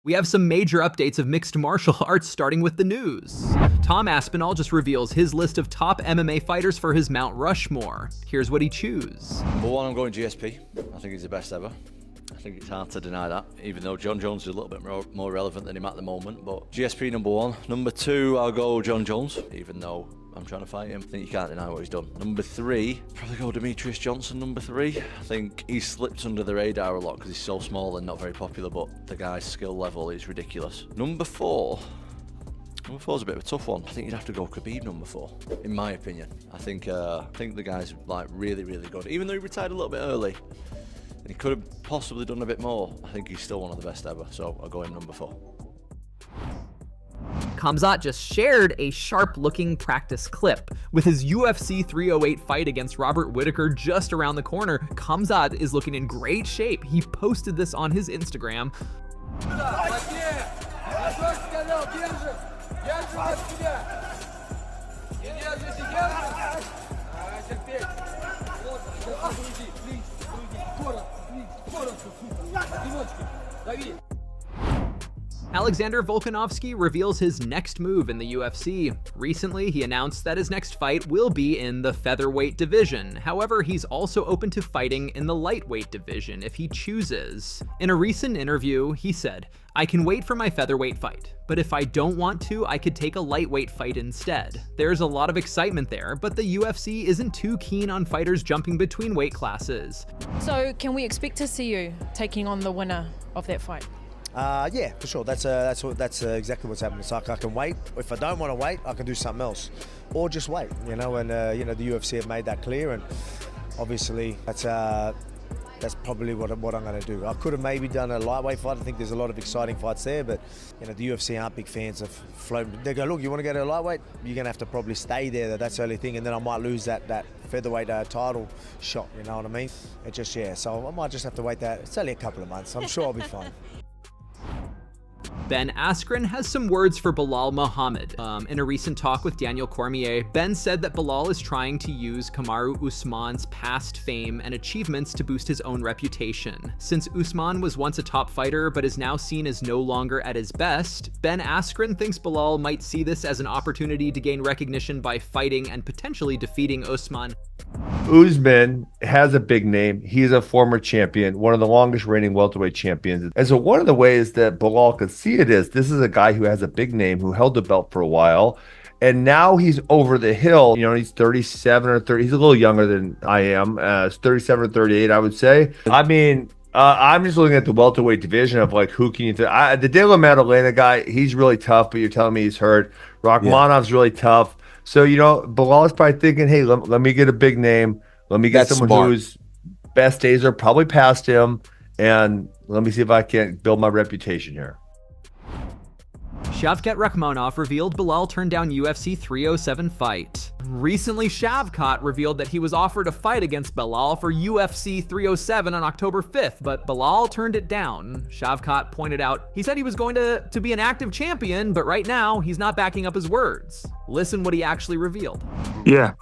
We have some major updates of mixed martial arts, starting with the news. Tom Aspinall just reveals his list of top MMA fighters for his Mount Rushmore. Here's what he chooses. Number one, I'm going GSP. I think he's the best ever. I think it's hard to deny that, even though Jon Jones is a little bit more relevant than him at the moment. But GSP number one. Number two, I'll go Jon Jones, even though I'm trying to fight him. I think you can't deny what he's done. Number three, probably go Demetrius Johnson, number three. I think he slips under the radar a lot because he's so small and not very popular, but the guy's skill level is ridiculous. Number four's a bit of a tough one. I think you'd have to go Khabib number four, in my opinion. I think the guy's like really, really good. Even though he retired a little bit early, and he could have possibly done a bit more, I think he's still one of the best ever, so I'll go in number four. Khamzat just shared a sharp-looking practice clip. With his UFC 308 fight against Robert Whittaker just around the corner, Khamzat is looking in great shape. He posted this on his Instagram. Alexander Volkanovski reveals his next move in the UFC. Recently, he announced that his next fight will be in the featherweight division. However, he's also open to fighting in the lightweight division if he chooses. In a recent interview, he said, "I can wait for my featherweight fight, but if I don't want to, I could take a lightweight fight instead." There's a lot of excitement there, but the UFC isn't too keen on fighters jumping between weight classes. So can we expect to see you taking on the winner of that fight? Yeah, for sure. That's exactly what's happening. It's like I can wait. If I don't want to wait, I can do something else, or just wait. You know, and the UFC have made that clear, and obviously that's probably what I'm going to do. I could have maybe done a lightweight fight. I think there's a lot of exciting fights there, but the UFC aren't big fans of floating. They go, look, you want to go to a lightweight? You're going to have to probably stay there. That's the only thing, and then I might lose that featherweight title shot. You know what I mean? It just so I might just have to wait that. It's only a couple of months. I'm sure I'll be fine. Ben Askren has some words for Belal Muhammad. In a recent talk with Daniel Cormier, Ben said that Belal is trying to use Kamaru Usman's past fame and achievements to boost his own reputation. Since Usman was once a top fighter but is now seen as no longer at his best, Ben Askren thinks Belal might see this as an opportunity to gain recognition by fighting and potentially defeating Usman. Usman has a big name. He's a former champion, one of the longest reigning welterweight champions. And so one of the ways that Belal could see it is this is a guy who has a big name, who held the belt for a while, and now he's over the hill. He's 37 or 30. He's a little younger than I am. 37 or 38, I would say. I mean, I'm just looking at the welterweight division of like who can you the De La Maddalena guy, he's really tough, but you're telling me he's hurt. Rakhmonov's really tough. So, Belal is probably thinking, hey, let me get a big name. Let me get someone whose best days are probably past him. And let me see if I can build my reputation here. Shavkat Rakhmonov revealed Belal turned down UFC 307 fight. Recently, Shavkat revealed that he was offered a fight against Belal for UFC 307 on October 5th, but Belal turned it down. Shavkat pointed out, he said he was going to be an active champion, but right now, he's not backing up his words. Listen what he actually revealed. Yeah,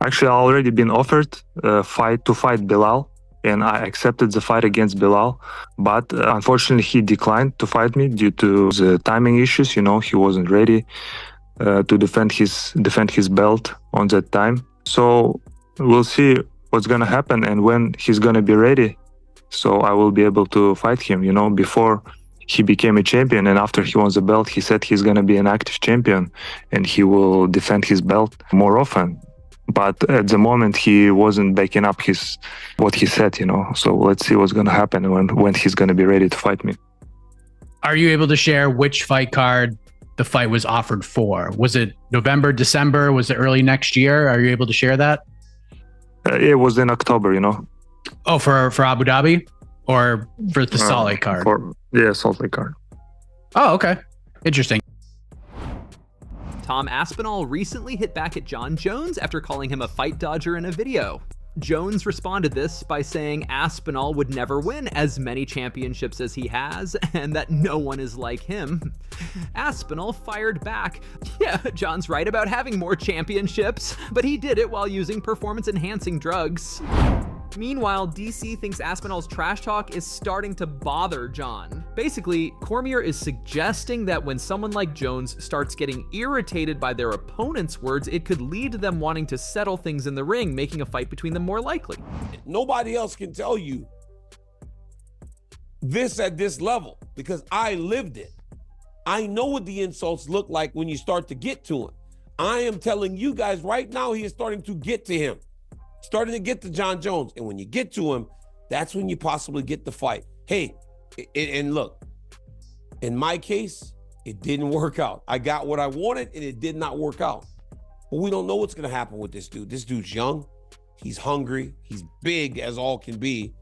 actually, I already been offered a fight to fight Belal, and I accepted the fight against Belal, but unfortunately he declined to fight me due to the timing issues. He wasn't ready to defend his belt on that time. So we'll see what's gonna happen and when he's gonna be ready. So I will be able to fight him. Before he became a champion and after he won the belt, he said he's gonna be an active champion and he will defend his belt more often. But at the moment, he wasn't backing up what he said, So let's see what's going to happen when he's going to be ready to fight me. Are you able to share which fight card the fight was offered for? Was it November, December? Was it early next year? Are you able to share that? It was in October, Oh, for Abu Dhabi? Or for the Salt Lake card? Salt Lake card. Oh, okay. Interesting. Tom Aspinall recently hit back at Jon Jones after calling him a fight dodger in a video. Jones responded this by saying Aspinall would never win as many championships as he has, and that no one is like him. Aspinall fired back. Yeah, John's right about having more championships, but he did it while using performance-enhancing drugs. Meanwhile, DC thinks Aspinall's trash talk is starting to bother Jon. Basically, Cormier is suggesting that when someone like Jones starts getting irritated by their opponent's words, it could lead to them wanting to settle things in the ring, making a fight between them more likely. Nobody else can tell you this at this level because I lived it. I know what the insults look like when you start to get to him. I am telling you guys right now, he is starting to get to him, starting to get to Jon Jones. And when you get to him, that's when you possibly get the fight. Hey, and look, in my case, it didn't work out. I got what I wanted and it did not work out. But we don't know what's going to happen with this dude. This dude's young. He's hungry. He's big as all can be.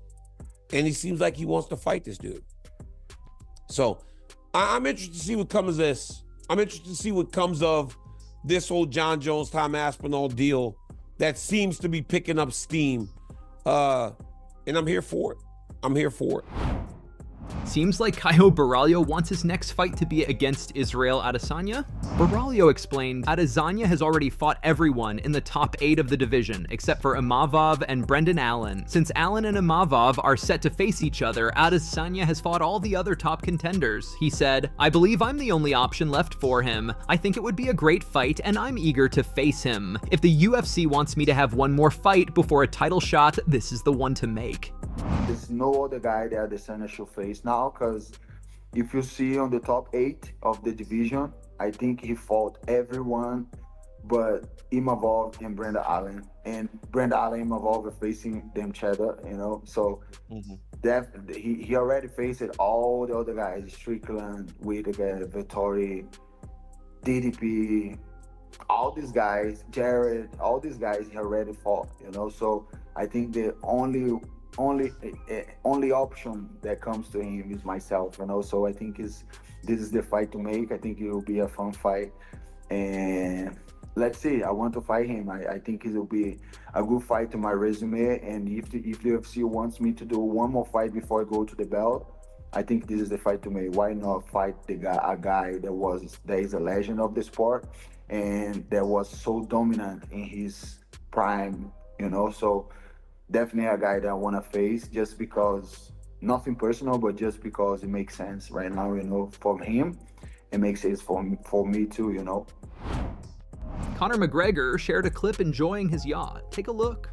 And he seems like he wants to fight this dude. So I'm interested to see what comes of this. I'm interested to see what comes of this whole Jon Jones, Tom Aspinall deal that seems to be picking up steam. And I'm here for it. I'm here for it. Seems like Caio Borralho wants his next fight to be against Israel Adesanya. Borralho explained, Adesanya has already fought everyone in the top 8 of the division, except for Imavov and Brendan Allen. Since Allen and Imavov are set to face each other, Adesanya has fought all the other top contenders. He said, I believe I'm the only option left for him. I think it would be a great fight, and I'm eager to face him. If the UFC wants me to have one more fight before a title shot, this is the one to make. There's no other guy that Adesanya should face now, because if you see on the top 8 of the division, I think he fought everyone but Imavov and Brendan Allen. And Brendan Allen and Imavov are facing each other, you know. So he already faced all the other guys, Strickland, Whittaker, Vettori, DDP, all these guys, Jared, all these guys he already fought, you know. So I think the only option that comes to him is myself, you know. So I think this is the fight to make. I think it will be a fun fight, and let's see. I want to fight him. I think it will be a good fight to my resume. And if the UFC wants me to do one more fight before I go to the belt, I think this is the fight to make. Why not fight a guy that is a legend of the sport and that was so dominant in his prime, you know. So definitely a guy that I want to face, just because, nothing personal, but just because it makes sense right now, you know, for him. It makes sense for me too, you know. Conor McGregor shared a clip enjoying his yacht. Take a look.